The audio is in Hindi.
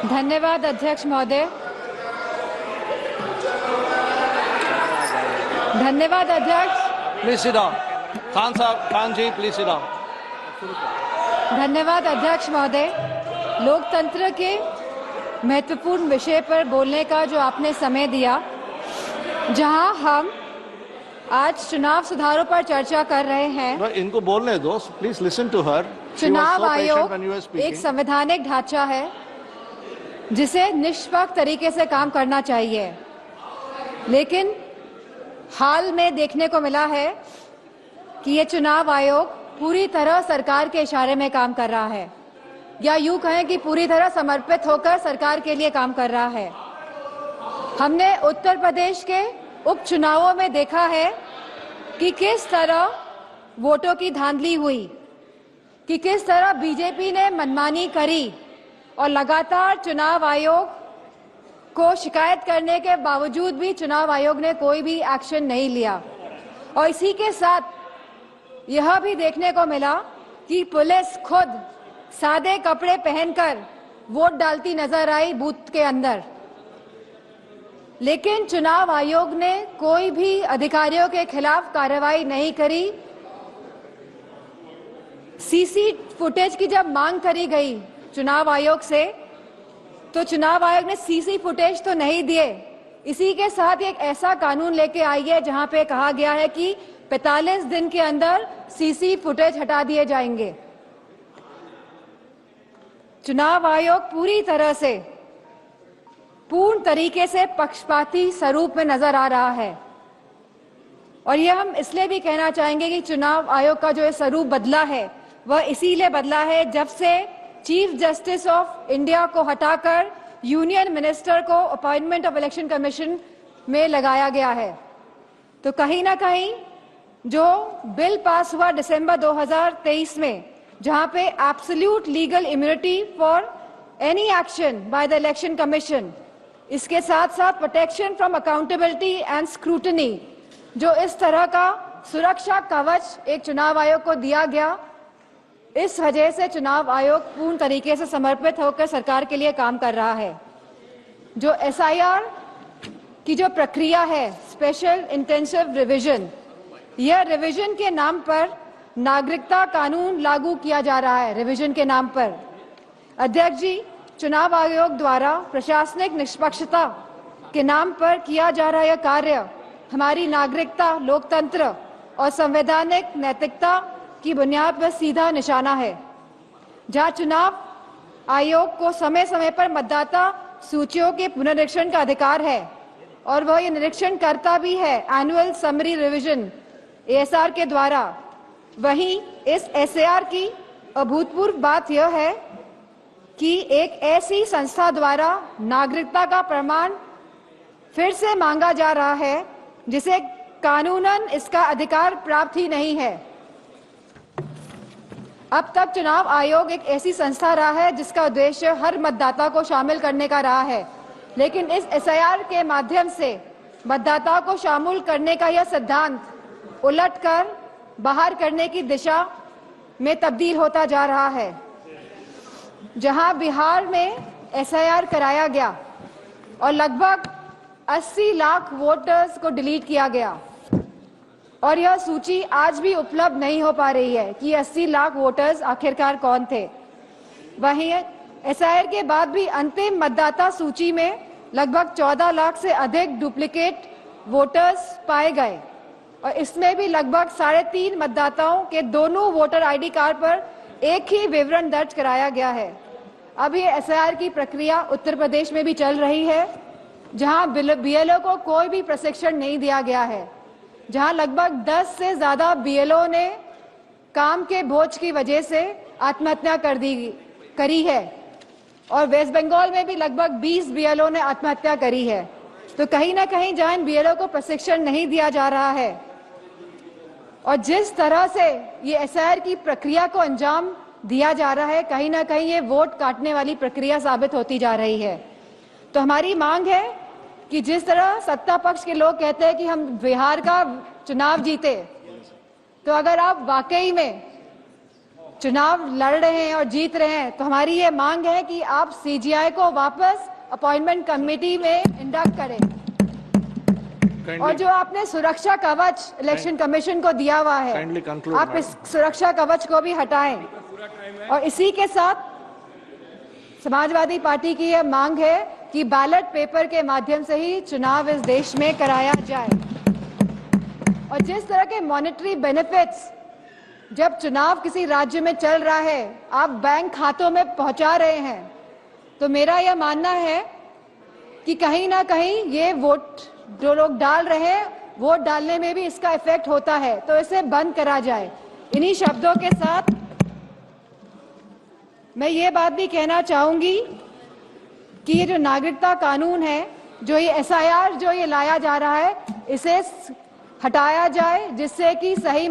धन्यवाद अध्यक्ष महोदय। धन्यवाद अध्यक्ष। Please sit down. Khan ji, please sit down. धन्यवाद अध्यक्ष महोदय। लोकतंत्र के महत्वपूर्ण विषय पर बोलने का जो आपने समय दिया, जहां हम आज चुनाव सुधारों पर चर्चा कर रहे हैं। इनको बोलने दो, प्लीज लिसन टू हर। चुनाव आयोग एक संवैधानिक ढांचा है जिसे निष्पक्ष तरीके से काम करना चाहिए, लेकिन हाल में देखने को मिला है कि ये चुनाव आयोग पूरी तरह सरकार के इशारे में काम कर रहा है, या यूं कहें कि पूरी तरह समर्पित होकर सरकार के लिए काम कर रहा है। हमने उत्तर प्रदेश के उपचुनावों में देखा है कि किस तरह वोटों की धांधली हुई, कि किस तरह बीजेपी ने मनमानी करी और लगातार चुनाव आयोग को शिकायत करने के बावजूद भी चुनाव आयोग ने कोई भी एक्शन नहीं लिया। और इसी के साथ यह भी देखने को मिला कि पुलिस खुद सादे कपड़े पहनकर वोट डालती नजर आई बूथ के अंदर, लेकिन चुनाव आयोग ने कोई भी अधिकारियों के खिलाफ कार्रवाई नहीं करी। सीसी फुटेज की जब मांग करी गई चुनाव आयोग से, तो चुनाव आयोग ने सीसी फुटेज तो नहीं दिए। इसी के साथ एक ऐसा कानून लेके आई है जहां पे कहा गया है कि 45 दिन के अंदर सीसी फुटेज हटा दिए जाएंगे। चुनाव आयोग पूरी तरह से पूर्ण तरीके से पक्षपाती स्वरूप में नजर आ रहा है, और यह हम इसलिए भी कहना चाहेंगे कि चुनाव आयोग का जो स्वरूप बदला है वह इसीलिए बदला है जब से चीफ जस्टिस ऑफ इंडिया को हटाकर यूनियन मिनिस्टर को अपॉइंटमेंट ऑफ इलेक्शन कमीशन में लगाया गया है। तो कहीं ना कहीं जो बिल पास हुआ दिसंबर 2023 में, जहां पे absolute legal immunity for any action by the election commission, इसके साथ साथ protection from accountability and scrutiny, जो इस तरह का सुरक्षा कवच एक चुनाव आयोग को दिया गया, इस वजह से चुनाव आयोग पूर्ण तरीके से समर्पित होकर सरकार के लिए काम कर रहा है। जो एसआईआर की जो प्रक्रिया है, स्पेशल इंटेंसिव रिवीजन, यह रिवीजन के नाम पर नागरिकता कानून लागू किया जा रहा है। रिवीजन के नाम पर अध्यक्ष जी, चुनाव आयोग द्वारा प्रशासनिक निष्पक्षता के नाम पर किया जा रहा यह कार्य हमारी नागरिकता, लोकतंत्र और संवैधानिक नैतिकता की बुनियाद पर सीधा निशाना है। जहां चुनाव आयोग को समय समय पर मतदाता सूचियों के पुनरीक्षण का अधिकार है और वह ये निरीक्षण करता भी है एनुअल समरी रिवीजन एएसआर के द्वारा, वहीं इस एसएआर की अभूतपूर्व बात यह है कि एक ऐसी संस्था द्वारा नागरिकता का प्रमाण फिर से मांगा जा रहा है जिसे कानूनन इसका अधिकार प्राप्त ही नहीं है। अब तक चुनाव आयोग एक ऐसी संस्था रहा है जिसका उद्देश्य हर मतदाता को शामिल करने का रहा है, लेकिन इस एसआईआर के माध्यम से मतदाताओं को शामिल करने का यह सिद्धांत उलटकर बाहर करने की दिशा में तब्दील होता जा रहा है। जहां बिहार में एसआईआर कराया गया और लगभग 80 लाख वोटर्स को डिलीट किया गया, और यह सूची आज भी उपलब्ध नहीं हो पा रही है कि 80 लाख वोटर्स आखिरकार कौन थे। वहीं एसआईआर के बाद भी अंतिम मतदाता सूची में लगभग 14 लाख से अधिक डुप्लीकेट वोटर्स पाए गए, और इसमें भी लगभग 3.5 मतदाताओं के दोनों वोटर आईडी कार्ड पर एक ही विवरण दर्ज कराया गया है। अभी एसआईआर की प्रक्रिया उत्तर प्रदेश में भी चल रही है, जहां बीएलओ को कोई भी प्रशिक्षण नहीं दिया गया है, जहां लगभग 10 से ज्यादा बीएलओ ने काम के बोझ की वजह से आत्महत्या करी है, और वेस्ट बंगाल में भी लगभग 20 बीएलओ ने आत्महत्या करी है। तो कहीं ना कहीं जहां इन बीएलओ को प्रशिक्षण नहीं दिया जा रहा है और जिस तरह से ये एसआईआर की प्रक्रिया को अंजाम दिया जा रहा है, कहीं ना कहीं ये वोट काटने वाली प्रक्रिया साबित होती जा रही है। तो हमारी मांग है कि जिस तरह सत्ता पक्ष के लोग कहते हैं कि हम बिहार का चुनाव जीते, तो अगर आप वाकई में चुनाव लड़ रहे हैं और जीत रहे हैं, तो हमारी ये मांग है कि आप सीजीआई को वापस अपॉइंटमेंट कमेटी में इंडक्ट करें। और जो आपने सुरक्षा कवच इलेक्शन कमीशन को दिया हुआ है, आप इस सुरक्षा कवच को भी हटाएं। और इसी के साथ समाजवादी पार्टी की यह मांग है कि बैलेट पेपर के माध्यम से ही चुनाव इस देश में कराया जाए। और जिस तरह के मॉनेटरी बेनिफिट्स जब चुनाव किसी राज्य में चल रहा है आप बैंक खातों में पहुंचा रहे हैं, तो मेरा यह मानना है कि कहीं ना कहीं ये वोट जो लोग डाल रहे हैं, वोट डालने में भी इसका इफेक्ट होता है, तो इसे बंद करा जाए। इन्हीं शब्दों के साथ मैं ये बात भी कहना चाहूंगी कि ये जो नागरिकता कानून है, जो ये एसआईआर जो ये लाया जा रहा है, इसे हटाया जाए, जिससे कि सही